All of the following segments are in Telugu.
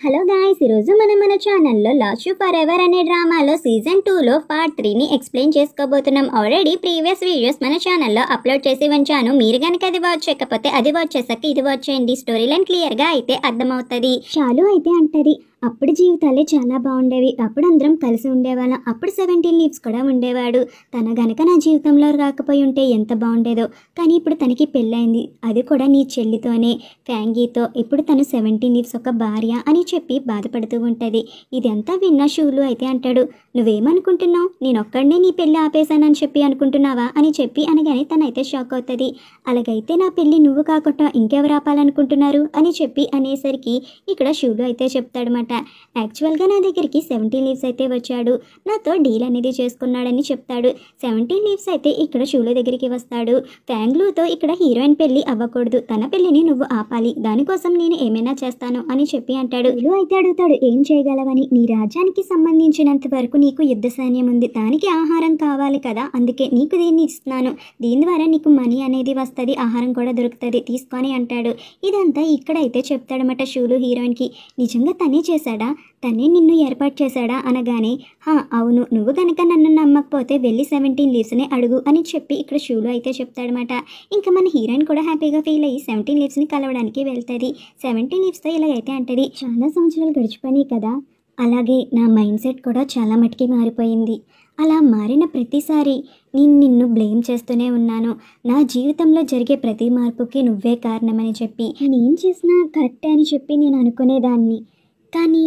హలో గాయ్స్, ఈరోజు మనం మన ఛానల్లో లవ్ యూ ఫర్ ఎవర్ అనే డ్రామాలో సీజన్ 2లో పార్ట్ 3ని ఎక్స్ప్లెయిన్ చేసుకోబోతున్నాం. ఆల్రెడీ ప్రీవియస్ వీడియోస్ మన ఛానల్లో అప్లోడ్ చేసి ఉంచాను. మీరు కనుక అది వాచ్ చేయకపోతే అది వాచ్ చేసాక ఇది వాచ్ చేయండి. స్టోరీ లైన్ క్లియర్గా అయితే అర్థమవుతుంది. చాలు అయితే అంటది, అప్పుడు జీవితాలే చాలా బాగుండేవి, అప్పుడు అందరం కలిసి ఉండేవాళ్ళం, అప్పుడు 17 లీవ్స్ కూడా ఉండేవాడు, తన గనక నా జీవితంలో రాకపోయి ఉంటే ఎంత బాగుండేదో, కానీ ఇప్పుడు తనకి పెళ్ళైంది, అది కూడా నీ చెల్లితోనే, ఫ్యాంగీతో. ఇప్పుడు తను 17 లీవ్స్ ఒక భార్య అని చెప్పి బాధపడుతూ ఉంటుంది. ఇదంతా విన్న షూలు అయితే అంటాడు, నువ్వేమనుకుంటున్నావు, నేను ఒక్కడనే నీ పెళ్ళి ఆపేశానని చెప్పి అనుకుంటున్నావా అని చెప్పి అనగానే తనైతే షాక్ అవుతుంది. అలాగైతే నా పెళ్ళి నువ్వు కాకుండా ఇంకెవరు ఆపాలనుకుంటున్నారు అని చెప్పి అనేసరికి ఇక్కడ షూలు అయితే చెప్తాడనమాట, యాక్చువల్గా నా దగ్గరికి 17 లీవ్స్ అయితే వచ్చాడు, నాతో డీల్ అనేది చేసుకున్నాడని చెప్తాడు. 17 లీవ్స్ అయితే ఇక్కడ షూలు దగ్గరికి వస్తాడు. ఫ్యాంగ్లూతో ఇక్కడ హీరోయిన్ పెళ్ళి అవ్వకూడదు, తన పెళ్ళిని నువ్వు ఆపాలి, దానికోసం నేను ఏమైనా చేస్తాను అని చెప్పి అంటాడు. షూలు అయితే అడుగుతాడు, ఏం చేయగలవని, నీ రాజ్యానికి సంబంధించినంత వరకు నీకు యుద్ధ సైన్యం ఉంది, దానికి ఆహారం కావాలి కదా, అందుకే నీకు దీన్ని ఇస్తున్నాను, దీని ద్వారా నీకు మనీ అనేది వస్తుంది, ఆహారం కూడా దొరుకుతుంది, తీసుకొని అంటాడు. ఇదంతా ఇక్కడైతే చెప్తాడనమాట షూలు హీరోయిన్కి. నిజంగా తనే చేశాడా, తనే నిన్ను ఏర్పాటు చేశాడా అనగానే, అవును, నువ్వు కనుక నన్ను నమ్మకపోతే వెళ్ళి 17 లీవ్స్ని అడుగు అని చెప్పి ఇక్కడ షూలు అయితే చెప్తాడనమాట. ఇంకా మన హీరోయిన్ కూడా హ్యాపీగా ఫీల్ అయ్యి 17 లీవ్స్ని కలవడానికి వెళ్తుంది. 17 లీవ్స్తో ఇలాగైతే అంటది, చాలా సంవత్సరాలు గడిచిపోయినాయి కదా, అలాగే నా మైండ్ సెట్ కూడా చాలా మటుకి మారిపోయింది, అలా మారిన ప్రతిసారి నేను నిన్ను బ్లేమ్ చేస్తూనే ఉన్నాను, నా జీవితంలో జరిగే ప్రతి మార్పుకి నువ్వే కారణమని చెప్పి, నేనేం చేసినా కరెక్టే అని చెప్పి నేను అనుకునేదాన్ని, కానీ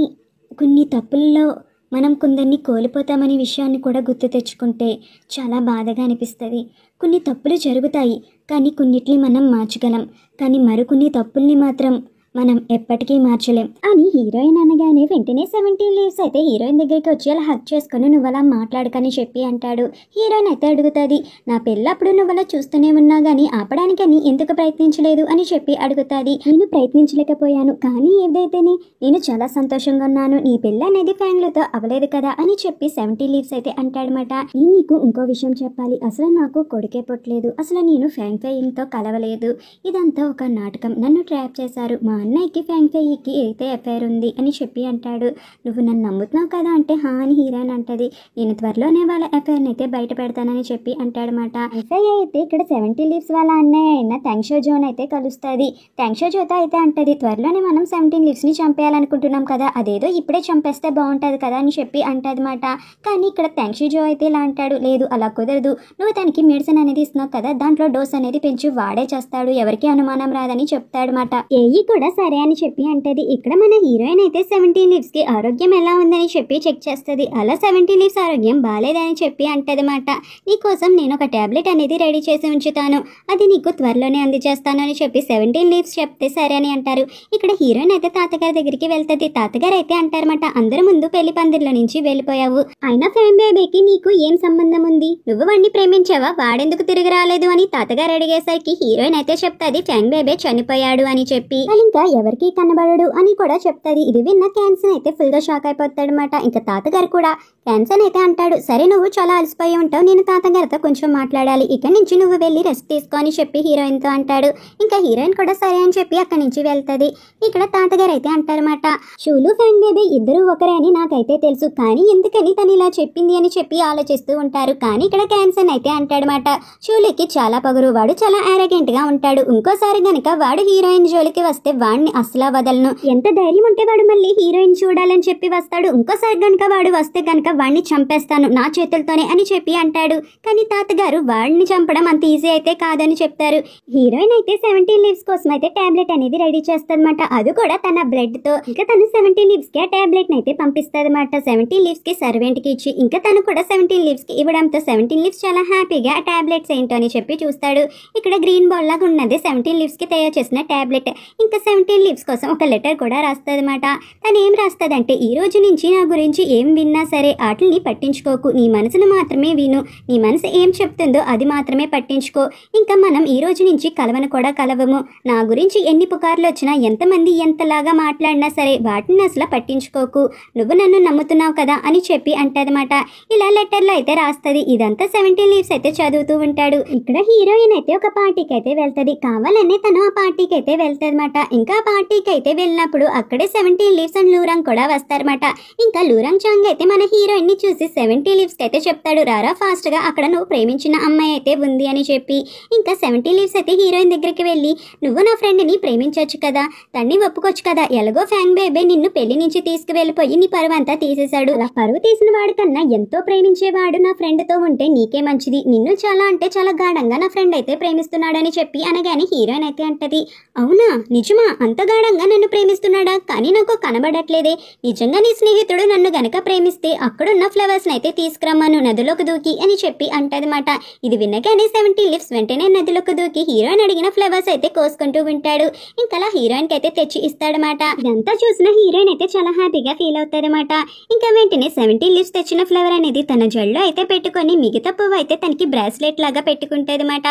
కొన్ని తప్పుల్లో మనం కొందరిని కోల్పోతామనే విషయాన్ని కూడా గుర్తు తెచ్చుకుంటే చాలా బాధగా అనిపిస్తుంది. కొన్ని తప్పులు జరుగుతాయి, కానీ కొన్నిటిని మనం మార్చగలం, కానీ మరికొన్ని తప్పుల్ని మాత్రం మనం ఎప్పటికీ మార్చలేం అని హీరోయిన్ అనగానే వెంటనే 17 లీవ్స్ అయితే హీరోయిన్ దగ్గరికి వచ్చి అలా హక్ చేసుకుని నువ్వు అలా మాట్లాడకని చెప్పి అంటాడు. హీరోయిన్ అయితే అడుగుతుంది, నా పెళ్ళప్పుడు నువ్వు అలా చూస్తూనే ఉన్నా కానీ ఆపడానికని ఎందుకు ప్రయత్నించలేదు అని చెప్పి అడుగుతుంది. నేను ప్రయత్నించలేకపోయాను, కానీ ఏదైతేనే నేను చాలా సంతోషంగా ఉన్నాను, నీ పెళ్ళి అనేది ఫ్యాంగ్లూతో అవ్వలేదు కదా అని చెప్పి 17 లీవ్స్ అయితే అంటాడనమాట. నేను నీకు ఇంకో విషయం చెప్పాలి, అసలు నాకు కొడుకే పుట్టలేదు, అసలు నేను ఫ్యాంగ్తో కలవలేదు, ఇదంతా ఒక నాటకం, నన్ను ట్రాప్ చేశారు, మా అన్నయ్యకి ఫ్యాంగ్కి అయితే ఎఫైర్ ఉంది అని చెప్పి అంటాడు. నువ్వు నన్ను నమ్ముతున్నావు కదా అంటే హా అని హీరోయిన్ అంటది. నేను త్వరలోనే వాళ్ళ ఎఫైర్ని అయితే బయట పెడతానని చెప్పి అంటాడనమాట. ఎఫ్ఐఆర్ అయితే ఇక్కడ 17 లీవ్స్ వాళ్ళ అన్నయ్య అయిన థ్యాంక్షో జోన్ అయితే కలుస్తుంది. థ్యాంక్షో జోతో అయితే అంటది, త్వరలోనే మనం 17 లీవ్స్ని చంపేయాలనుకుంటున్నాం కదా, అదేదో ఇప్పుడే చంపేస్తే బాగుంటుంది కదా అని చెప్పి అంటదనమాట. కానీ ఇక్కడ థ్యాంక్షో జో అయితే ఇలా అంటాడు, లేదు అలా కుదరదు, నువ్వు తనకి మెడిసిన్ అనేది ఇస్తున్నావు కదా, దాంట్లో డోస్ అనేది పెంచి వాడే చేస్తాడు, ఎవరికి అనుమానం రాదని చెప్తాడనమాట. ఏఈ కూడా సరే అని చెప్పి అంటది. ఇక్కడ మన హీరోయిన్ అయితే 17 లీవ్స్ కి ఆరోగ్యం ఎలా ఉందని చెప్పి చెక్ చేస్తుంది. అలా 17 లీవ్స్ ఆరోగ్యం బాగాలేదని చెప్పి అంటదన్నమాట. నీకోసం నేను ఒక టాబ్లెట్ అనేది రెడీ చేసి ఉంచుతాను, అది నీకు త్వరలోనే అందజేస్తాను అని చెప్పి 17 లీవ్స్ చెప్తే సరే అని అంటారు. ఇక్కడ హీరోయిన్ అయితే తాతగారి దగ్గరికి వెళ్తుంది. తాతగారు అయితే అంటారన్నమాట, అందరి ముందు పెళ్లి పందిర్ల నుంచి వెళ్ళిపోయావు, అయినా ఫ్యాన్ బేబీకి నీకు ఏం సంబంధం ఉంది, నువ్వు వాడిని ప్రేమించావా, వాడెందుకు తిరిగి రాలేదు అని తాతగారు అడిగేసరికి హీరోయిన్ అయితే చెప్తాది, ఫ్యాన్ బేబీ చనిపోయాడు అని చెప్పి, ఇంకా ఎవరికి కనబడడు అని కూడా చెప్తాది. ఇది విన్న క్యాన్సన్ అయితే ఫుల్ గా షాక్ అయిపోతాడనమాట. ఇంకా తాతగారు కూడా క్యాన్సన్ అయితే అంటాడు, సరే నువ్వు చాలా అలసిపోయి ఉంటావు, నేను తాతగారితో కొంచెం మాట్లాడాలి, ఇక్కడి నుంచి నువ్వు వెళ్ళి రెస్ట్ తీసుకో అని చెప్పి హీరోయిన్ తో అంటాడు. ఇంకా హీరోయిన్ కూడా సరే అని చెప్పి అక్కడి నుంచి వెళ్తుంది. ఇక్కడ తాతగారు అయితే అంటారన్నమాట, షూలు ఫ్యాన్ బేబీ ఇద్దరు ఒకరే అని నాకైతే తెలుసు, కానీ ఎందుకని తను ఇలా చెప్పింది అని చెప్పి ఆలోచిస్తూ ఉంటారు. కానీ ఇక్కడ క్యాన్సన్ అయితే అంటాడనమాట, షూలుకి చాలా పగురు, వాడు చాలా ఆరోగ్యంట్ గా ఉంటాడు, ఇంకోసారి గనక వాడు హీరోయిన్ జోలికి వస్తే వాడిని అసలా వదలను, ఎంత ధైర్యం ఉంటే వాడు మళ్ళీ హీరోయిన్ చూడాలని చెప్పి వస్తాడు, ఇంకోసారి గనక వాడు వస్తే గనక వాడిని చంపేస్తాను నా చేతులతోనే అని చెప్పి అంటాడు. కానీ తాతగారు వాడిని చంపడం అంత ఈజీ అయితే కాదని చెప్తారు. హీరోయిన్ అయితే 17 లీవ్స్ కోసం అయితే టాబ్లెట్ అనేది రెడీ చేస్తదన్నమాట, అది కూడా తన బ్లడ్ తో. ఇంకా తను 17 లీవ్స్ కి ఆ టాబ్లెట్ అయితే పంపిస్తదన్నమాట, 17 లీవ్స్ కి సర్వెంట్ కి ఇచ్చి. ఇంకా తను కూడా 17 లీవ్స్ కి ఇవ్వడంతో 17 లీవ్స్ చాలా హ్యాపీగా ఆ టాబ్లెట్స్ ఏంటో అని చెప్పి చూస్తాడు. ఇక్కడ గ్రీన్ బాల్ లాగా ఉన్నది 17 లీవ్స్ కి తయారు చేసిన టాబ్లెట్. ఇంకా 17 లీవ్స్ కోసం ఒక లెటర్ కూడా రాస్తదన్నమాట. తను ఏం రాస్తదంటే, ఈ రోజు నుంచి నా గురించి ఏం విన్నా సరే వాటిని పట్టించుకోకు, నీ మనసును మాత్రమే విను, నీ మనసు ఏం చెప్తుందో అది మాత్రమే పట్టించుకో, ఇంకా మనం ఈ రోజు నుంచి కలవను కూడా కలవము, నా గురించి ఎన్ని పుకార్లు వచ్చినా ఎంతమంది ఎంతలాగా మాట్లాడినా సరే వాటిని అసలు పట్టించుకోకు, నువ్వు నన్ను నమ్ముతున్నావు కదా అని చెప్పి అంటదన్నమాట. ఇలా లెటర్లో అయితే రాస్తుంది. ఇదంతా 17 లీవ్స్ అయితే చదువుతూ ఉంటాడు. ఇక్కడ హీరోయిన్ అయితే ఒక పార్టీకి అయితే వెళ్తుంది, కావాలనే తను ఆ పార్టీకి అయితే వెళ్తుంది అనమాట. ఇంకా పార్టీకి అయితే వెళ్ళినప్పుడు అక్కడే 70 లీవ్స్ అండ్ లూరాంగ్ కూడా వస్తారన్నమాట. ఇంకా లూరాంగ్ చాంగ్ అయితే మన హీరోయిన్ ని చూసి 70 లీవ్స్ అయితే చెప్తాడు, రారా ఫాస్ట్ గా, అక్కడ నువ్వు ప్రేమించిన అమ్మాయి అయితే ఉంది అని చెప్పి. ఇంకా 70 లీవ్స్ అయితే హీరోయిన్ దగ్గరికి వెళ్ళి, నువ్వు నా ఫ్రెండ్ ని ప్రేమించవచ్చు కదా, తన్ని ఒప్పుకోవచ్చు కదా, ఎలాగో ఫ్యాంగ్ బేబే నిన్ను పెళ్లి నుంచి తీసుకువెళ్ళిపోయి నీ పరువు అంతా తీసేశాడు, అలా పరువు తీసిన వాడి కన్నా ఎంతో ప్రేమించేవాడు నా ఫ్రెండ్ తో ఉంటే నీకే మంచిది, నిన్ను చాలా అంటే చాలా గాఢంగా నా ఫ్రెండ్ అయితే ప్రేమిస్తున్నాడని చెప్పి అనగానే హీరోయిన్ అయితే అంటది, అవునా నిజమా, అంత గాఢంగా నన్ను ప్రేమిస్తున్నాడా, కానీ నాకు కనబడట్లేదే, నిజంగా నీ స్నేహితుడు నన్ను గనక ప్రేమిస్తే అక్కడున్న ఫ్లవర్స్ అయితే తీసుకురమ్మను నదిలోకి దూకి అని చెప్పి అంటదన్నమాట. ఇది వినగానే 70 లీవ్స్ వెంటనే నదిలోకి దూకి హీరోయిన్ అడిగిన ఫ్లవర్స్ అయితే కోసుకుంటూ ఉంటాడు. ఇంకా హీరోయిన్ కి అయితే తెచ్చి ఇస్తాడనమాట. ఇదంతా చూసిన హీరోయిన్ అయితే చాలా హ్యాపీగా ఫీల్ అవుతాడనమాట. ఇంకా వెంటనే 70 లీవ్స్ తెచ్చిన ఫ్లవర్ అనేది తన జల్లో అయితే పెట్టుకొని మిగతా పువ్వు అయితే తనకి బ్రాస్లెట్ లాగా పెట్టుకుంటదన్నమాట.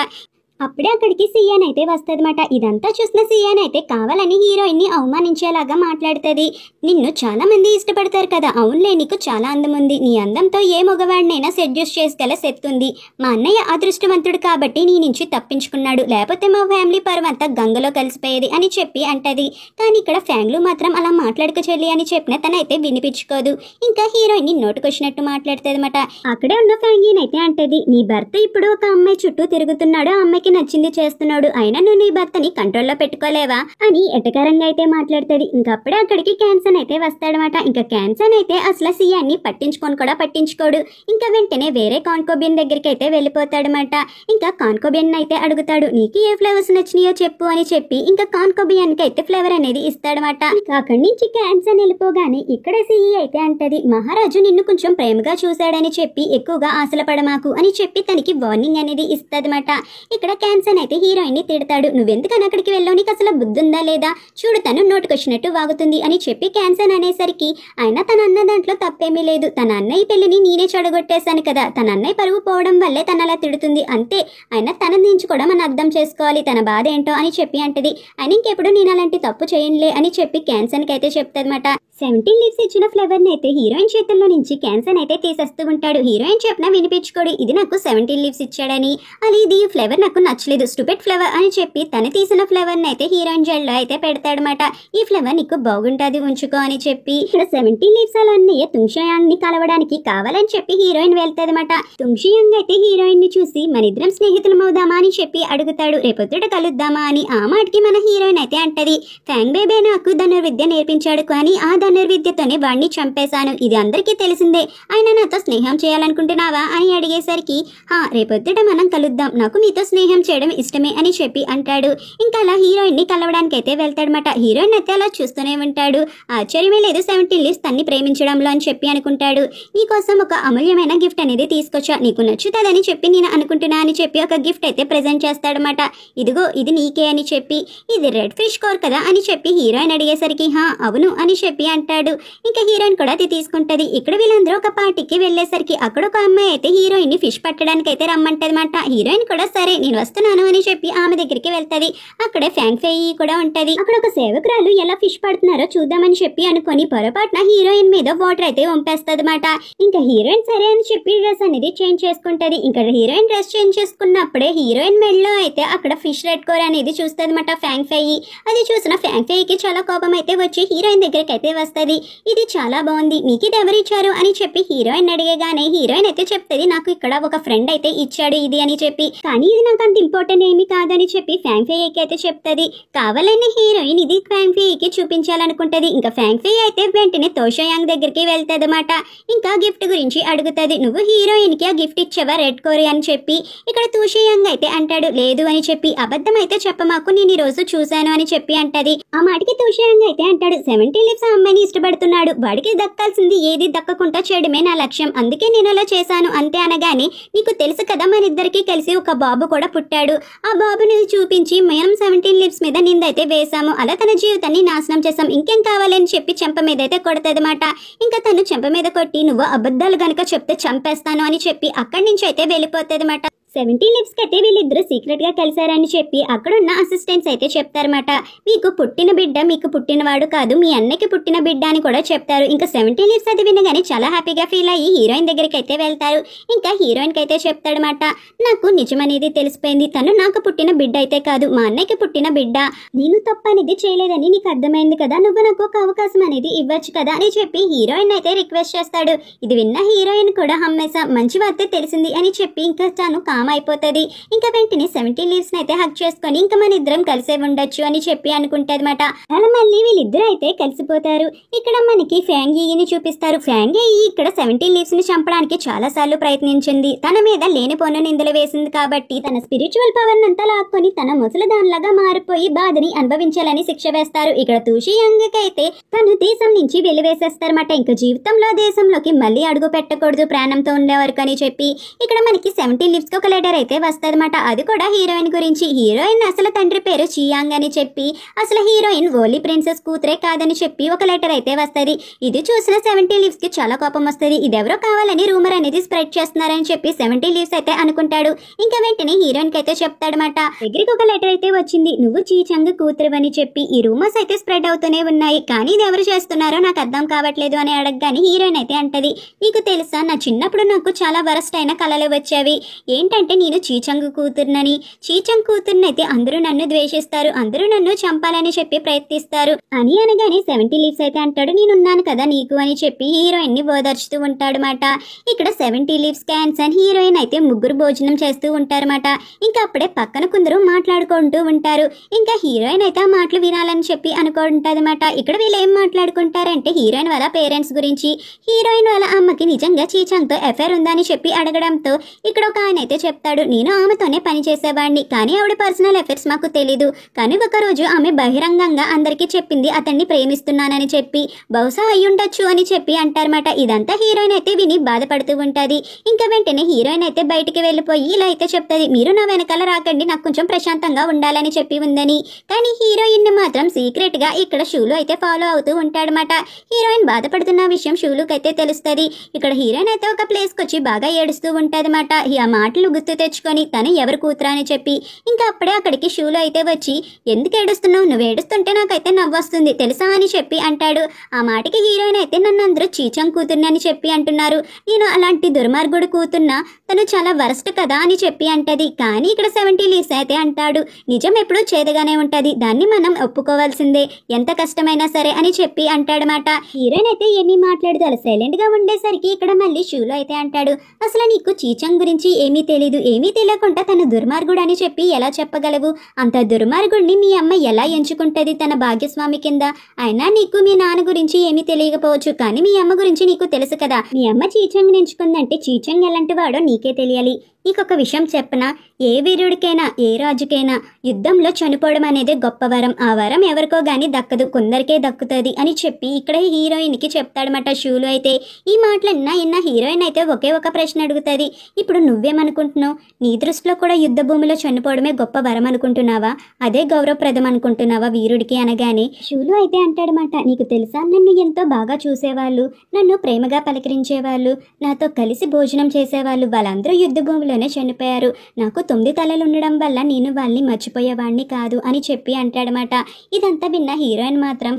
అప్పుడే అక్కడికి సియాన్ అయితే వస్తుందన్నమాట. ఇదంతా చూసిన సియాన్ అయితే కావాలని హీరోయిన్ ని అవమానించేలాగా మాట్లాడుతుంది. నిన్ను చాలా మంది ఇష్టపడతారు కదా, అవునులే నీకు చాలా అందం ఉంది, నీ అందంతో ఏ మగవాడినైనా సెడ్యూస్ చేసుకెళ్ళ శక్తుంది, మా అన్నయ్య అదృష్టవంతుడు కాబట్టి నీ నుంచి తప్పించుకున్నాడు, లేకపోతే మా ఫ్యామిలీ పరువంతా గంగలో కలిసిపోయేది అని చెప్పి అంటది. కానీ ఇక్కడ ఫ్యాంగ్లు మాత్రం అలా మాట్లాడుక చెల్లి అని చెప్పిన తనైతే వినిపించుకోదు. ఇంకా హీరోయిన్ ని నోటుకొచ్చినట్టు మాట్లాడుతుంది అనమాట. అక్కడే ఉన్న ఫ్యాంగీన్ అయితే అంటది, నీ భర్త ఇప్పుడు ఒక అమ్మాయి చుట్టూ తిరుగుతున్నాడు, ఆ అమ్మాయికి నచ్చింది చేస్తున్నాడు, అయినా నువ్వు నీ భర్తని కంట్రోల్లో పెట్టుకోలేవా అని ఎటకారంగా అయితే మాట్లాడుతుంది. ఇంకప్పుడే అక్కడికి క్యాన్సన్ అయితే వస్తాడనమాట. ఇంకా క్యాన్సన్ అయితే అసలు సియాన్ని పట్టించుకోడు. ఇంకా వెంటనే వేరే కాన్కోబియన్ దగ్గరికి అయితే వెళ్ళిపోతాడనమాట. ఇంకా కాన్కోబియన్ అయితే అడుగుతాడు, నీకు ఏ ఫ్లేవర్స్ నచ్చినాయో చెప్పు అని చెప్పి ఇంకా కాన్కోబియన్ కి అయితే ఫ్లేవర్ అనేది ఇస్తాడనమాట. ఇంకా అక్కడి నుంచి క్యాన్సన్ వెళ్ళిపోగానే ఇక్కడ సిఈ అయితే అంటది, మహారాజు నిన్ను కొంచెం ప్రేమగా చూశాడని చెప్పి ఎక్కువగా ఆశలు పడమాకు అని చెప్పి తనకి వార్నింగ్ అనేది ఇస్తాదన్నమాట. ఇక్కడ క్యాన్సన్ అయితే హీరోయిన్ ని తిడతాడు, నువ్వెందుకని అక్కడికి వెళ్ళావు, నీకు అసలు బుద్ధుందా లేదా, చూడు తను నోటుకొచ్చినట్టు వాగుతుంది అని చెప్పి క్యాన్సన్ అనేసరికి ఆయన తన అన్న దాంట్లో తప్పేమీ లేదు, తన అన్నయ్య పెళ్లిని నేనే చెడగొట్టేశాను కదా, తన అన్నయ్య పరువు పోవడం వల్లే తన అలా తిడుతుంది అంతే, ఆయన తన నుంచి కూడా మనం అర్థం చేసుకోవాలి తన బాధ ఏంటో అని చెప్పి అంటది. ఆయన ఇంకెప్పుడు నేను అలాంటి తప్పు చేయనులే అని చెప్పి క్యాన్సన్ కి అయితే చెప్తాదన్నమాట. 70 లీవ్స్ ఇచ్చిన ఫ్లవర్ ని అయితే హీరోయిన్ చేతుల్లో నుంచి క్యాన్సన్ అయితే తీసేస్తూ ఉంటాడు. హీరోయిన్ చెప్పినా వినిపించుకోడు, ఇది నాకు 70 లీవ్స్ ఇచ్చాడని, అది ఇది ఫ్లేవర్ నాకు నచ్చలేదు, స్టూపిడ్ ఫ్లేవర్ అని చెప్పి తను తీసిన ఫ్లేవర్ ని అయితే హీరోయిన్ జెల్లో అయితే పెడతాడనమాట. ఈ ఫ్లేవర్ నీకు బాగుంటది ఉంచుకో అని చెప్పి. ఇక్కడ 70 లీవ్స్ అలా అన్నయ్య తుంగ్షియాంగ్ ని కలవడానికి కావాలని చెప్పి హీరోయిన్ వెళ్తాదన్నమాట. తుంగ్షియాంగ్ అయితే హీరోయిన్ ని చూసి మనిద్దరం స్నేహితులం అవుదామా అని చెప్పి అడుగుతాడు, రేపొద్దుట కలుద్దామా అని. ఆ మాటకి మన హీరోయిన్ అయితే అంటది, ఫ్యాంగ్ బేబే నాకు ధనుర్విద్య నేర్పించాడు, కానీ ఆ ధనుర్విద్యతోనే వాడిని చంపేశాను, ఇది అందరికీ తెలిసిందే, ఆయన నాతో స్నేహం చేయాలనుకుంటున్నావా అని అడిగేసరికి, రేపొద్దుట మనం కలుద్దాం, నాకు నీతో స్నేహం చేయడం ఇష్టమే అని చెప్పి అంటాడు. ఇంకా అలా హీరోయిన్ ని కలవడానికి అయితే వెళ్తాడనమాట. హీరోయిన్ అయితే అలా చూస్తూనే ఉంటాడు. ఆశ్చర్యమే లేదు 70 లీవ్స్ తన్ని ప్రేమించడంలో అని చెప్పి అనుకుంటాడు. నీకోసం ఒక అమూల్యమైన గిఫ్ట్ అనేది తీసుకొచ్చా, నీకు నచ్చుతుందని చెప్పి నేను అనుకుంటున్నా అని చెప్పి ఒక గిఫ్ట్ అయితే ప్రెజెంట్ చేస్తాడనమాట. ఇదిగో ఇది నీకే అని చెప్పి, ఇది రెడ్ ఫిష్ కోర్ కదా అని చెప్పి హీరోయిన్ అడిగేసరికి అవును అని చెప్పి అంటాడు. ఇంకా హీరోయిన్ కూడా అది తీసుకుంటది. ఇక్కడ వీళ్ళందరూ ఒక పార్టీకి వెళ్ళేసరికి అక్కడ ఒక అమ్మాయి అయితే హీరోయిన్ ని ఫిష్ పట్టడానికి అయితే రమ్మంటదన్నమాట. హీరోయిన్ కూడా సరే నేను వస్తున్నాను అని చెప్పి ఆమె దగ్గరికి వెళ్తది. అక్కడే ఫ్యాంగ్ ఫెయి కూడా ఉంటది. అక్కడ ఒక సేవకురాలు ఎలా ఫిష్ పడుతున్నారో చూద్దామని చెప్పి అనుకొని పొరపాటున హీరోయిన్ మీద వాటర్ అయితే వంపేస్తదన్నమాట. ఇంకా హీరోయిన్ సరే అని చెప్పి డ్రెస్ అనేది చేంజ్ చేసుకుంటది. ఇంకా హీరోయిన్ డ్రెస్ చేంజ్ చేసుకున్నప్పుడే హీరోయిన్ మెడలో అయితే అక్కడ ఫిష్ రెడ్ కోర్ అనేది చూస్తదన్నమాట ఫ్యాంగ్ ఫెయి. అది చూసిన ఫ్యాంగ్ ఫెయికి చాలా కోపం అయితే వచ్చి హీరోయిన్ దగ్గరికి అయితే వస్తది. ఇది చాలా బాగుంది, మీకు ఇది ఎవరిచ్చారు అని చెప్పి హీరోయిన్ అడిగేగానే హీరోయిన్ అయితే చెప్తది, నాకు ఇక్కడ ఒక ఫ్రెండ్ అయితే ఇచ్చాడు ఇది అని చెప్పి, కానీ ఇది నాకు అంత ఇంపార్టెంట్ ఏమీ కాదని చెప్పి ఫ్యాంగ్ ఫెయికి అయితే చెప్తది. కావాలని హీరోయిన్ ఇది ఫ్యాంగ్ ఫెయికి చూపించాలనుకుంటది. ఇంకా ఫ్యాంగ్ ఫెయి అయితే వెంటనే తోషోయాంగ్ దగ్గరికి వెళ్తదన్నమాట. ఇంకా గిఫ్ట్ గురించి అడుగుతది, నువ్వు హీరోయిన్ కి ఆ గిఫ్ట్ ఇచ్చావా రెడ్ కోరి అని చెప్పి. ఇక్కడ తోషోయాంగ్ అయితే అంటాడు, లేదు అని చెప్పి, అబద్ధం అయితే చెప్పమాకు, నేను ఈ రోజు చూశాను అని చెప్పి అంటది. ఆ మాటకి తోషోయాంగ్ అయితే అంటాడు, 70 లీవ్స్ ఆ అమ్మాయిని ఇష్టపడుతున్నాడు, వాడికి దక్కాల్సింది ఏది దక్కకుండా చేయడమే నా లక్ష్యం, అందుకే నేను అలా చేశాను అంతే అనగానే, నీకు తెలుసు కదా మనిద్దరికి కలిసి ఒక బాబు కూడా పుట్టాడు, ఆ బాబుని చూపించి మనం 70 లీవ్స్ మీద నిందైతే వేశాము, అలా తన జీవితాన్ని నాశనం చేశాం, ఇంకేం కావాలని చెప్పి చెంప మీద అయితే కొడతదన్నమాట. ఇంకా తను చెంప మీద కొట్టి, నువ్వు అబద్ధాలు గనక చెప్తే చంపేస్తాను అని చెప్పి అక్కడి నుంచి అయితే వెళ్ళిపోతదన్నమాట. 70 లిప్స్ కైతే వీళ్ళిద్దరూ సీక్రెట్ గా కలిశారని చెప్పి అక్కడున్న అసిస్టెంట్స్ అయితే చెప్తారన్నమాట. మీకు పుట్టిన బిడ్డ మీకు పుట్టినవాడు కాదు, మీ అన్నకి పుట్టిన బిడ్డ అని కూడా చెప్తారు. ఇంకా 70 లిప్స్ అది వినగానే చాలా హ్యాపీగా ఫీల్ అయ్యి హీరోయిన్ దగ్గరికి అయితే వెళ్తారు. ఇంకా హీరోయిన్ కి అయితే చెప్తాడనమాట, నాకు నిజమనేది తెలిసిపోయింది, తను నాకు పుట్టిన బిడ్డ అయితే కాదు, మా అన్నకి పుట్టిన బిడ్డ. నేను తప్పు అనేది చేయలేదని నీకు అర్థమైంది కదా, నువ్వు నాకు ఒక అవకాశం అనేది ఇవ్వచ్చు కదా అని చెప్పి హీరోయిన్ అయితే రిక్వెస్ట్ చేస్తాడు. ఇది విన్న హీరోయిన్ కూడా హమ్మేసా మంచి వార్త తెలిసింది అని చెప్పి ఇంకా తాను కామ్ అయిపోతుంది. ఇంకా వెంటనే 70 లీవ్స్ అయితే హక్ చేసుకొని ఇంకా మన ఇద్దరం కలిసే ఉండొచ్చు అని చెప్పి అనుకుంటదన్నమాట. అలా మళ్ళీ వీళ్ళిద్దరు అయితే కలిసిపోతారు. ఇక్కడ మనకి ఫ్యాంగీని చూపిస్తారు. ఫ్యాంగీ ఇక్కడ 70 లీవ్స్ ని చంపడానికి చాలా సార్లు ప్రయత్నించింది. తన మీద లేనిపోను నిందలు వేసింది కాబట్టి తన స్పిరిచువల్ పవర్ అంతా లాక్కొని తన ముసలిదానిలాగా మారిపోయి బాధని అనుభవించాలని శిక్ష వేస్తారు. ఇక్కడ తూషి యంగ్ అయితే తను దేశం నుంచి వెలివేసేస్తారన్నమాట. ఇంకా జీవితంలో దేశంలోకి మళ్ళీ అడుగు పెట్టకూడదు ప్రాణంతో ఉండే వరకు అని చెప్పి ఇక్కడ మనకి 70 లీవ్స్ కి ఒక లెటర్ అయితే వస్తదన్నమాట. అది కూడా హీరోయిన్ గురించి. హీరోయిన్ అసలు తండ్రి పేరు చియాంగ్ అని చెప్పి అసలు హీరోయిన్ ఓలీ ప్రిన్సెస్ కూతురే కాదని చెప్పి ఒక లెటర్ అయితే వస్తది. ఇది చూసిన 70 లీవ్స్ కి చాలా కోపం వస్తుంది. ఇదెవరో కావాలని రూమర్ అనేది స్ప్రెడ్ చేస్తున్నారని చెప్పి 70 లీవ్స్ అయితే అనుకుంటాడు. ఇంకా వెంటనే హీరోయిన్ కి అయితే చెప్తాడనమాట, దగ్గరికి ఒక లెటర్ అయితే వచ్చింది, నువ్వు చీచంగ్ కూతురు అని చెప్పి. ఈ రూమర్స్ అయితే స్ప్రెడ్ అవుతూనే ఉన్నాయి, కానీ ఇది ఎవరు చేస్తున్నారో నాకు అర్థం కావట్లేదు అని అడగగానే హీరోయిన్ అయితే అంటది, నీకు తెలుసా నా చిన్నప్పుడు నాకు చాలా వరస్ట్ అయిన కళలు వచ్చేవి. ఏంటంటే నేను చీచంగ్ కూతురునని. చీచంగ్ కూతురుని అయితే అందరూ నన్ను ద్వేషిస్తారు, అందరూ నన్ను చంపాలని చెప్పి ప్రయత్నిస్తారు అని అనగానే 70 లీవ్స్ అయితే అంటాడు, నేనున్నాను కదా నీకు అని చెప్పి హీరోయిన్ ని ఓదార్చుతూ ఉంటాడనమాట. ఇక్కడ 70 లీవ్స్ క్యాన్సర్ హీరోయిన్ అయితే ముగ్గురు భోజనం చేస్తూ ఉంటారన్నమాట. ఇంకా అప్పుడే పక్కన కొందరు మాట్లాడుకుంటూ ఉంటారు. ఇంకా హీరోయిన్ అయితే ఆ మాటలు వినాలని చెప్పి అనుకుంటాదన్నమాట. ఇక్కడ వీళ్ళు ఏం మాట్లాడుకుంటారంటే హీరోయిన్ వాళ్ళ పేరెంట్స్ గురించి. హీరోయిన్ వాళ్ళ అమ్మకి నిజంగా చీచంగ్ తో ఎఫైర్ ఉందని చెప్పి అడగడంతో ఇక్కడ ఒక ఆయన అయితే చెప్తాడు, నేను ఆమెతోనే పని చేసేవాడిని, కానీ ఆవిడ పర్సనల్ అఫైర్స్ మాకు తెలీదు, కానీ ఒకరోజు ఆమె బహిరంగంగా అందరికీ చెప్పింది అతన్ని ప్రేమిస్తున్నానని చెప్పి. బహుశా అయ్యుండొచ్చు అని చెప్పి అంటారన్నమాట. ఇదంతా హీరోయిన్ అయితే విని బాధపడుతూ ఉంటది. ఇంకా వెంటనే హీరోయిన్ అయితే బయటికి వెళ్ళిపోయి ఇలా అయితే చెప్తుంది, మీరు నా వెనకాల రాకండి, నాకు కొంచెం ప్రశాంతంగా ఉండాలని చెప్పి ఉందని. కానీ హీరోయిన్ ని మాత్రం సీక్రెట్ గా ఇక్కడ షూలు అయితే ఫాలో అవుతూ ఉంటాడనమాట. హీరోయిన్ బాధపడుతున్న విషయం షూలుకి అయితే తెలుస్తుంది. ఇక్కడ హీరోయిన్ అయితే ఒక ప్లేస్ కి వచ్చి బాగా ఏడుస్తూ ఉంటదన్నమాట. ఆ మాటలు గుర్తు తెచ్చుకొని తను ఎవరు కూతురా అని చెప్పి ఇంకా అప్పుడే అక్కడికి షూలు అయితే వచ్చి, ఎందుకు ఏడుస్తున్నావు, నువ్వు ఏడుస్తుంటే నాకైతే నవ్వొస్తుంది తెలుసా అని చెప్పి అంటాడు. ఆ మాటకి హీరోయిన్ అయితే నన్ను అందరూ చీచంగ్ కూతుర్ని అని చెప్పి అంటున్నారు, నేను అలాంటి దుర్మార్గుడు కూతున్నా, తను చాలా వరస్ట్ కదా అని చెప్పి అంటది. కానీ ఇక్కడ 70 లీవ్స్ అయితే అంటాడు, నిజం ఎప్పుడూ చేదుగానే ఉంటది, దాన్ని మనం ఒప్పుకోవాల్సిందే ఎంత కష్టమైనా సరే అని చెప్పి అంటాడనమాట. హీరోయిన్ అయితే ఏమీ మాట్లాడదు, అలా సైలెంట్ గా ఉండేసరికి ఇక్కడ మళ్ళీ షూలో అయితే అంటాడు, అసలు నీకు చీచంగ్ గురించి ఏమీ తెలీదు, ఏమీ తెలియకుండా తను దుర్మార్గుడు అని చెప్పి ఎలా చెప్పగలవు? అంత దుర్మార్గుడిని మీ అమ్మ ఎలా ఎంచుకుంటది తన భాగ్యస్వామి కింద? అయినా నీకు మీ నాన్న గురించి ఏమీ తెలియకపోవచ్చు, కానీ మీ అమ్మ గురించి నీకు తెలుసు కదా. మీ అమ్మ చీచంగ్ ఎంచుకుందంటే చీచంగ్ ఎలాంటి వాడో నీకే తెలియాలి. నీకొక విషయం చెప్పనా, ఏ వీరుడికైనా ఏ రాజుకైనా యుద్ధంలో చనిపోవడం అనేది గొప్ప వరం. ఆ వరం ఎవరికో గానీ దక్కదు, కొందరికే దక్కుతుంది అని చెప్పి ఇక్కడ హీరోయిన్ కి చెప్తాడనమాట షూలు అయితే. ఈ మాటలన్నా ఇన్న హీరోయిన్ అయితే ఒకే ఒక ప్రశ్న అడుగుతుంది, ఇప్పుడు నువ్వేమనుకుంటున్నావు? నీ దృష్టిలో కూడా యుద్ధ భూమిలో చనిపోవడమే గొప్ప వరం అనుకుంటున్నావా? అదే గౌరవప్రదం అనుకుంటున్నావా వీరుడికి అనగానే షూలు అయితే అంటాడనమాట, నీకు తెలుసా నన్ను ఎంతో బాగా చూసేవాళ్ళు, నన్ను ప్రేమగా పలకరించేవాళ్ళు, నాతో కలిసి భోజనం చేసేవాళ్ళు, వాళ్ళందరూ యుద్ధ భూమిలోనే చనిపోయారు. నాకు 9 తలలు ఉండడం వల్ల నేను వాళ్ళని మర్చిపోయేవాడిని కాదు అని చెప్పి అంటాడనమాట. ఇదంతా విన్న హీరోయిన్ మాత్రం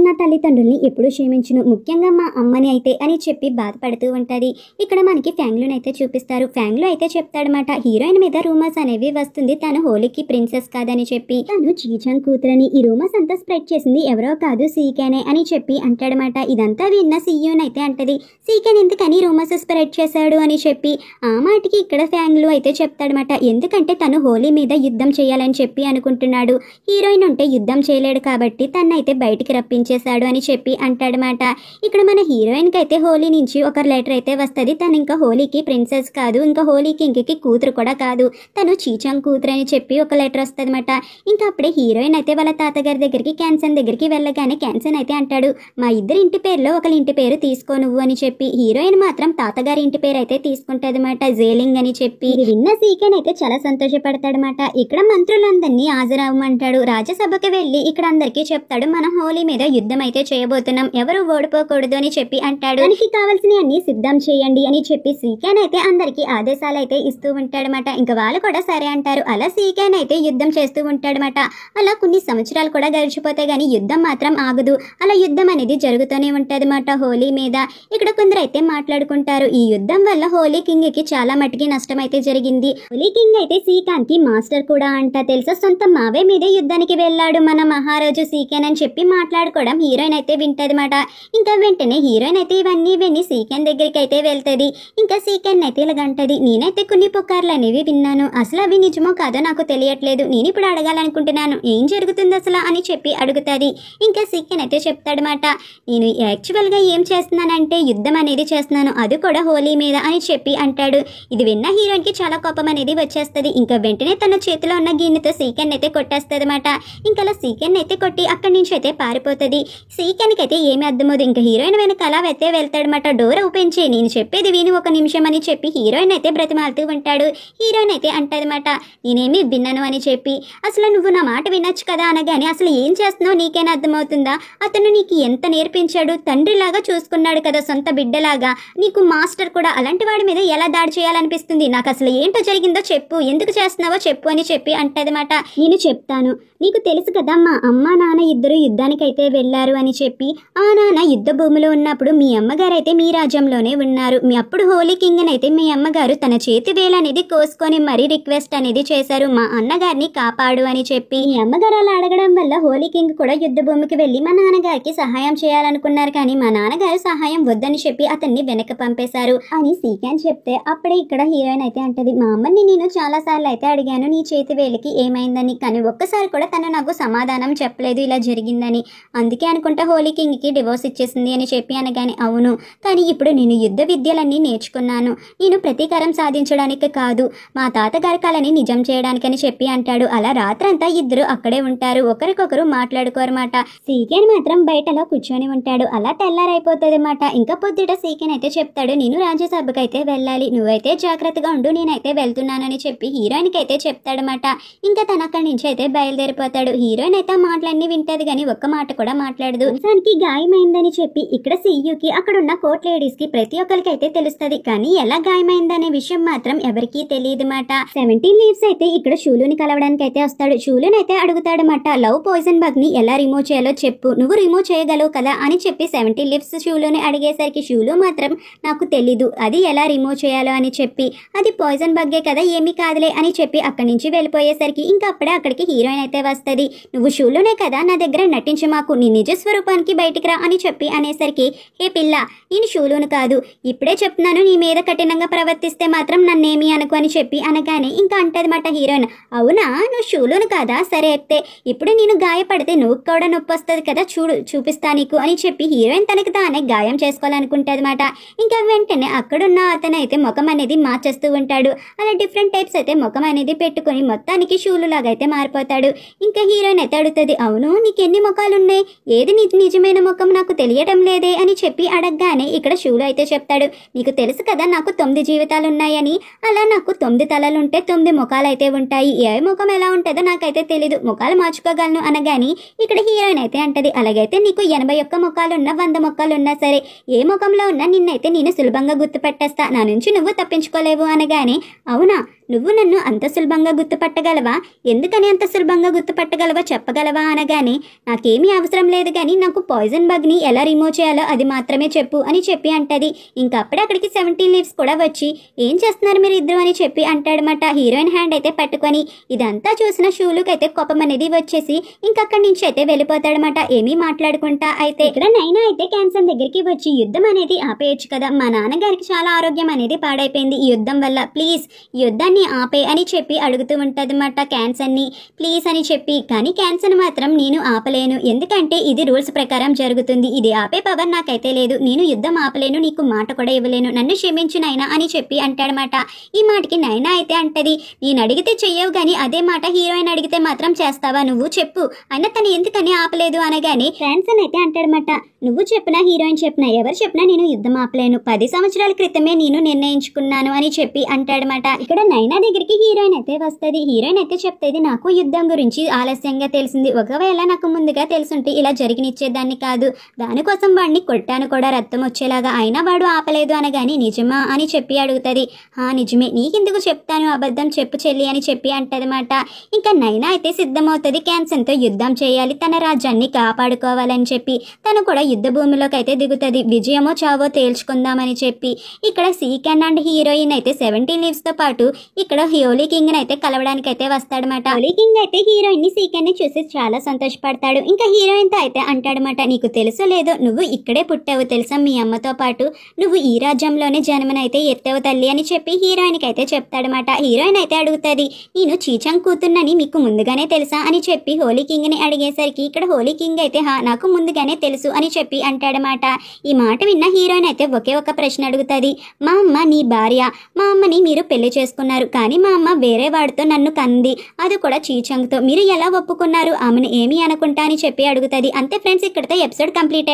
నా తల్లిదండ్రుల్ని ఎప్పుడు క్షమించును, ముఖ్యంగా మా అమ్మని అయితే అని చెప్పి బాధపడుతూ ఉంటది. ఇక్కడ మనకి ఫ్యాంగ్లూని అయితే చూపిస్తారు. ఫ్యాంగ్లూ అయితే చెప్తాడనమాట, హీరోయిన్ మీద రూమర్స్ అనేవి వస్తుంది, తను హోలీకి ప్రిన్సెస్ కాదని చెప్పి, తను చీచంగ్ కూతురని. ఈ రూమర్స్ అంతా స్ప్రెడ్ చేసింది ఎవరో కాదు సీకేనే అని చెప్పి అంటాడనమాట. ఇదంతా విన్న సీయోన్ అయితే అంటది, సీకేన్ ఎందుకని రూమర్స్ స్ప్రెడ్ చేశాడు అని చెప్పి. ఆ మాటకి ఇక్కడ ఫ్యాంగ్లూ అయితే చెప్తాడనమాట, ఎందుకంటే తను హోలీ మీద యుద్ధం చేయాలని చెప్పి అనుకుంటున్నాడు, హీరోయిన్ ఉంటే యుద్ధం చేయలేడు కాబట్టి తనైతే బయటికి రప్పించేశాడు అని చెప్పి అంటాడనమాట. ఇక్కడ మన హీరోయిన్ కి అయితే హోలీ నుంచి ఒక లెటర్ అయితే వస్తుంది, తను ఇంకా హోలీకి ప్రిన్సెస్ కాదు, ఇంకా హోలీకి ఇంకకి కూతురు కూడా కాదు, తను చీచంగ్ కూతురు అని చెప్పి ఒక లెటర్ వస్తుంది అనమాట. ఇంకా అప్పుడే హీరోయిన్ అయితే వాళ్ళ తాతగారి దగ్గరికి క్యాన్సన్ దగ్గరికి వెళ్ళగానే క్యాన్సన్ అయితే అంటాడు, మా ఇద్దరి ఇంటి పేరులో ఒకరి ఇంటి పేరు తీసుకో నువ్వు అని చెప్పి. హీరోయిన్ మాత్రం తాతగారి ఇంటి పేరు అయితే తీసుకుంటది అనమాట, జేలింగ్ అని చెప్పి. ఇది విన్న సీకెన్ అయితే చాలా సంతోషపడతాడనమాట. ఇక్కడ మంత్రులందరినీ హాజరవ్వమంటాడు. రాజ్యసభకి వెళ్ళి ఇక్కడ అందరికీ చెప్తాడు, మనం హోలీ మీద యుద్ధం అయితే చేయబోతున్నాం, ఎవరు ఓడిపోకూడదు అని చెప్పి అంటాడు. దానికి కావాల్సినవి అన్ని సిద్ధం చేయండి అని చెప్పి సీకేన్ అయితే అందరికి ఆదేశాలు అయితే ఇస్తూ ఉంటాడనమాట. ఇంకా వాళ్ళు కూడా సరే అంటారు. అలా సీకేన్ అయితే యుద్ధం చేస్తూ ఉంటాడనమాట. అలా కొన్ని సంవత్సరాలు కూడా గడిచిపోతే గానీ యుద్ధం మాత్రం ఆగదు. అలా యుద్ధం అనేది జరుగుతూనే ఉంటదన్నమాట హోలీ మీద. ఇక్కడ కొందరు అయితే మాట్లాడుకుంటారు, ఈ యుద్ధం వల్ల హోలీ కింగ్ కి చాలా మటుకి నష్టం అయితే జరిగింది. హోలీ కింగ్ అయితే సీకాన్ కి మాస్టర్ కూడా అంట తెలుసా, సొంత మావే మీదే యుద్ధానికి వెళ్ళాడు మన మహారాజు సీకేన్ అని చెప్పి మాట్లాడుకోవడం హీరోయిన్ అయితే వింటదన్నమాట. ఇంకా వెంటనే హీరోయిన్ అయితే ఇవన్నీ విని సీకెన్ దగ్గరికి అయితే వెళ్తుంది. ఇంకా సీకెన్ అయితే ఇలాగంటది, నేనైతే కొన్ని పుకార్లు అనేవి విన్నాను, అసలు అవి నిజమో కాదో నాకు తెలియట్లేదు, నేను ఇప్పుడు అడగాలనుకుంటున్నాను, ఏం జరుగుతుంది అసలు అని చెప్పి అడుగుతుంది. ఇంకా సీకెన్ అయితే చెప్తాడనమాట, నేను యాక్చువల్గా ఏం చేస్తున్నానంటే యుద్ధం అనేది చేస్తున్నాను, అది కూడా హోలీ మీద అని చెప్పి అంటాడు. ఇది విన్న హీరోయిన్ కి చాలా కోపం అనేది వచ్చేస్తుంది. ఇంకా వెంటనే తన చేతిలో ఉన్న గిన్నెతో సీకెన్ అయితే కొట్టేస్తుంది అనమాట. ఇంకా అలా సీకెన్ అయితే కొట్టి అక్కడి నుంచి అయితే పారిపోతుంది. సీకెన్ కి అయితే ఏమి అర్థమవుతుంది. ఇంకా హీరోయిన్ వెనక అలా అయితే వెళ్తాడనమాట. డోర్ ఓపెన్ చేయి, నేను చెప్పేది విని ఒక నిమిషం అని చెప్పి హీరోయిన్ అయితే బ్రతిమాలుతూ ఉంటాడు. హీరోయిన్ అయితే అంటదన్నమాట, నేనేమి విన్నాను అని చెప్పి, అసలు నువ్వు నా మాట వినొచ్చు కదా అనగానే, అసలు ఏం చేస్తున్నావు నీకైనా అర్థమవుతుందా, అతను నీకు ఎంత నేర్పించాడు, తండ్రిలాగా చూసుకున్నాడు కదా, సొంత బిడ్డలాగా, నీకు మాస్టర్ కూడా, అలాంటి వాడి మీద ఎలా దాడి చేయాలనిపిస్తుంది, నాకు అసలు ఏంటో జరిగిందో చెప్పు, ఎందుకు చేస్తున్నావో చెప్పు అని చెప్పి అంటదన్నమాట. నేను చెప్తాను, నీకు తెలుసు కదా మా అమ్మ నాన్న ఇద్దరు యుద్ధానికైతే వెళ్ళారు అని చెప్పి, ఆ నాన్న యుద్ధ భూమిలో ఉన్నప్పుడు మీ అమ్మగారు అయితే మీ రాజ్యంలోనే ఉన్నారు, మీ అప్పుడు హోలీ కింగ్ అయితే మీ అమ్మగారు తన చేతి వేలు అనేది కోసుకొని మరీ రిక్వెస్ట్ అనేది చేశారు, మా అన్నగారిని కాపాడు అని చెప్పి. మీ అమ్మగారు అలా అడగడం వల్ల హోలీ కింగ్ కూడా యుద్ధ భూమికి వెళ్ళి మా నాన్నగారికి సహాయం చేయాలనుకున్నారు, కానీ మా నాన్నగారు సహాయం వద్దని చెప్పి అతన్ని వెనక పంపేశారు అని సీకెన్ చెప్తే, అప్పుడే ఇక్కడ హీరోయిన్ అయితే అంటది, మా అమ్మని నేను చాలా సార్లు అయితే అడిగాను నీ చేతి వేలికి ఏమైందని, కానీ ఒక్కసారి కూడా తను నాకు సమాధానం చెప్పలేదు ఇలా జరిగిందని, అందుకే అనుకుంటా హోలీ కింగ్ కి డివోర్స్ ఇచ్చేసింది అని చెప్పి అనగానే, అవును కానీ ఇప్పుడు నేను యుద్ధ విద్యలన్నీ నేర్చుకున్నాను, నేను ప్రతీకారం సాధించడానికి కాదు, మా తాతగారి కళని నిజం చేయడానికని చెప్పి అంటాడు. అలా రాత్రంతా ఇద్దరు అక్కడే ఉంటారు, ఒకరికొకరు మాట్లాడుకోరమాట. సీకెన్ మాత్రం బయటలో కూర్చొని ఉంటాడు. అలా తెల్లారైపోతుంది అన్నమాట. ఇంకా పొద్దుట సీకెన్ అయితే చెప్తాడు, నేను రాజ్యసభకు అయితే వెళ్ళాలి, నువ్వైతే జాగ్రత్తగా ఉండు, నేనైతే వెళ్తున్నానని చెప్పి హీరోయిన్ కి అయితే చెప్తాడనమాట. ఇంకా తన అక్కడి నుంచి అయితే బయలుదేరిపోతాడు. హీరోయిన్ అయితే మాటలన్నీ వింటది కానీ ఒక్క మాట కూడా మాట్లాడదు. తనకి గాయమైందని చెప్పి ఇక్కడ సీయూకి అక్కడున్న కోర్ట్ లేడీస్ కి ప్రతి ఒక్కరికి అయితే తెలుస్తుంది, కానీ ఎలా గాయమైందనే విషయం మాత్రం ఎవరికీ తెలియదు మాట. 17 లీవ్స్ అయితే ఇక్కడ షూలుని కలవడానికి అయితే వస్తాడు. షూలుని అయితే అడుగుతాడనమాట, లవ్ పాయిజన్ బగ్ ని ఎలా రిమూవ్ చేయాలో చెప్పు, నువ్వు రిమూవ్ చేయగలవు కదా అని చెప్పి 17 లీవ్స్ షూలుని అడిగేసరికి షూలు మాత్రం నాకు తెలీదు అది ఎలా రిమూవ్ చేయాలో అని చెప్పి, అది పాయిజన్ బగ్గే కదా ఏమీ కాదులే అని చెప్పి అక్కడి నుంచి వెళ్ళిపోయేసరికి ఇంకా అప్పుడే అక్కడికి హీరోయిన్ అయితే వస్తుంది. నువ్వు షూలునే కదా, నా దగ్గర నటించి మాకు నీ నిజ స్వరూపానికి బయటికి రా అని చెప్పి అనేసరికి, హే పిల్ల నేను షూలును కాదు, ఇప్పుడే చెప్తున్నాను, నీ మీద కఠినంగా ప్రవర్తిస్తే మాత్రం నన్నేమి అనుకు అని చెప్పి అనగానే ఇంకా అంటదన్నమాట హీరోయిన్, అవునా నువ్వు షూలును కాదా, సరే అయితే ఇప్పుడు నేను గాయపడితే నువ్వు కూడా నొప్పి వస్తుంది కదా, చూపిస్తా నీకు అని చెప్పి హీరోయిన్ తనకి తానే గాయం చేసుకోవాలనుకుంటదన్నమాట. ఇంకా వెంటనే అక్కడున్న అతను అయితే ముఖం అనేది మార్చేస్తూ ఉంటాడు. అలా డిఫరెంట్ టైప్స్ అయితే ముఖం అనేది పెట్టుకుని మొత్తానికి షూలు లాగా అయితే మారిపోతాడు. ఇంకా హీరోయిన్ అయితే అడుగుతుంది, అవును నీకు ఎన్ని ముఖాలు ఉన్నాయి, ఏది నీ నిజమైన ముఖం నాకు తెలియటం లేదే అని చెప్పి అడగగానే ఇక్కడ షూలు అయితే చెప్తాడు, నీకు తెలుసు కదా నాకు 9 జీవితాలు ఉన్నాయని, అలా నాకు 9 తలలుంటే 9 ముఖాలు అయితే ఉంటాయి, ఏ ముఖం ఎలా ఉంటుందో నాకైతే తెలీదు, ముఖాలు మార్చుకోగలను అనగాని ఇక్కడ హీరోయిన్ అయితే అంటది, అలాగైతే నీకు 81 ముఖాలున్నా 100 ముఖాలున్నా సరే, ఏ ముఖంలో ఉన్నా నిన్నైతే నేను సులభంగా గుర్తుపట్టేస్తా, నా నుంచి నువ్వు తప్పించుకోలేవు అనగానే, అవునా నువ్వు నన్ను అంత సులభంగా గుర్తుపట్టగలవా, ఎందుకని అంత సులభంగా గుర్తుపట్టగలవా చెప్పగలవా అనగానే, నాకేమీ అవసరం లేదు కానీ నాకు పాయిజన్ బగ్ని ఎలా రిమూవ్ చేయాలో అది మాత్రమే చెప్పు అని చెప్పి అంటది. ఇంకా అప్పుడే అక్కడికి 17 లీవ్స్ కూడా వచ్చి, ఏం చేస్తున్నారు మీరు ఇద్దరు అని చెప్పి అంటాడనమాట. హీరోయిన్ హ్యాండ్ అయితే పట్టుకొని ఇదంతా చూసిన షూలుకి అయితే కోపం అనేది వచ్చేసి ఇంకా అక్కడి నుంచి అయితే వెళ్ళిపోతాడనమాట. ఏమీ మాట్లాడుకుంటా అయితే ఇక్కడ నైనా అయితే క్యాన్సర్ దగ్గరికి వచ్చి, యుద్ధం అనేది ఆపేయచ్చు కదా, మా నాన్నగారికి చాలా ఆరోగ్యం అనేది పాడైపోయింది ఈ యుద్ధం వల్ల, ప్లీజ్ ఈ యుద్ధాన్ని ఆపే అని చెప్పి అడుగుతూ ఉంటదన్నమాట క్యాన్సర్ ని, ప్లీజ్ అని చెప్పి. కానీ క్యాన్సర్ మాత్రం నేను ఆపలేను, ఎందుకంటే ఇది రూల్స్ ప్రకారం జరుగుతుంది, ఇది ఆపే పవర్ నాకైతే లేదు, నేను యుద్ధం ఆపలేను, నీకు మాట కూడా ఇవ్వలేను, నన్ను క్షమించు నైనా అని చెప్పి అంటాడనమాట. ఈ మాటకి నైనా అయితే అంటది, నేను అడిగితే చెయ్యవు కానీ అదే మాట హీరోయిన్ అడిగితే మాత్రం చేస్తావా నువ్వు చెప్పు, అయినా తను ఎందుకని ఆపలేదు అనగానే క్యాన్సర్ అయితే అంటాడనమాట, నువ్వు చెప్పినా హీరోయిన్ చెప్పినా ఎవరు చెప్పినా నేను యుద్ధం ఆపలేను, 10 సంవత్సరాల క్రితమే నేను నిర్ణయించుకున్నాను అని చెప్పి అంటాడనమాట. ఇక్కడ నైనా దగ్గరికి హీరోయిన్ అయితే వస్తుంది. హీరోయిన్ అయితే చెప్తేది నాకు యుద్ధం గురించి ఆలస్యంగా తెలిసింది, ఒకవేళ నాకు ముందుగా తెలుసుంటే ఇలా జరిగినిచ్చేదాన్ని కాదు, దానికోసం వాడిని కొట్టాను కూడా రక్తం వచ్చేలాగా, అయినా వాడు ఆపలేదు అనగాని నిజమా అని చెప్పి అడుగుతుంది. నిజమే, నీకెందుకు చెప్తాను, అబద్ధం చెప్పు చెల్లి అని చెప్పి అంటదన్నమాట. ఇంకా నైనా అయితే సిద్ధమవుతుంది, క్యాన్సర్తో యుద్ధం చేయాలి, తన రాజ్యాన్ని కాపాడుకోవాలని చెప్పి తను కూడా యుద్ధ భూమిలోకి అయితే దిగుతుంది. విజయమో చావో తేల్చుకుందామని చెప్పి ఇక్కడ సీకెన్ అండ్ హీరోయిన్ అయితే 17 లీవ్స్తో పాటు ఇక్కడ హోలీ కింగ్ అయితే కలవడానికి అయితే వస్తాడనమాట. హోలీ కింగ్ అయితే హీరోయిన్ ని సీకెన్ ని చూసి చాలా సంతోషపడతాడు. ఇంకా హీరోయిన్ తో అయితే అంటాడనమాట, నీకు తెలుసో లేదో నువ్వు ఇక్కడే పుట్టావు తెలుసా, మీ అమ్మతో పాటు నువ్వు ఈ రాజ్యంలోనే జన్మనైతే ఎత్తావు తల్లి అని చెప్పి హీరోయిన్ కి అయితే చెప్తాడనమాట. హీరోయిన్ అయితే అడుగుతుంది, నేను చీచంగ్ కూతున్నని మీకు ముందుగానే తెలుసా అని చెప్పి హోలీ కింగ్ ని అడిగేసరికి ఇక్కడ హోలీ కింగ్ అయితే నాకు ముందుగానే తెలుసు అని చెప్పి అంటాడనమాట. ఈ మాట విన్న హీరోయిన్ అయితే ఒకే ఒక ప్రశ్న అడుగుతుంది, మా అమ్మ నీ భార్య, మా అమ్మని మీరు పెళ్లి చేసుకున్నారు, కానీ మా అమ్మ వేరే వాడితో నన్ను కంది, అది కూడా చీచంగ్తో, మీరు ఎలా ఒప్పుకున్నారు, ఆమెను ఏమి అనుకుంటా అని చెప్పి అడుగుతుంది. అంతే ఫ్రెండ్స్, ఇక్కడితో ఎపిసోడ్ కంప్లీటెడ్.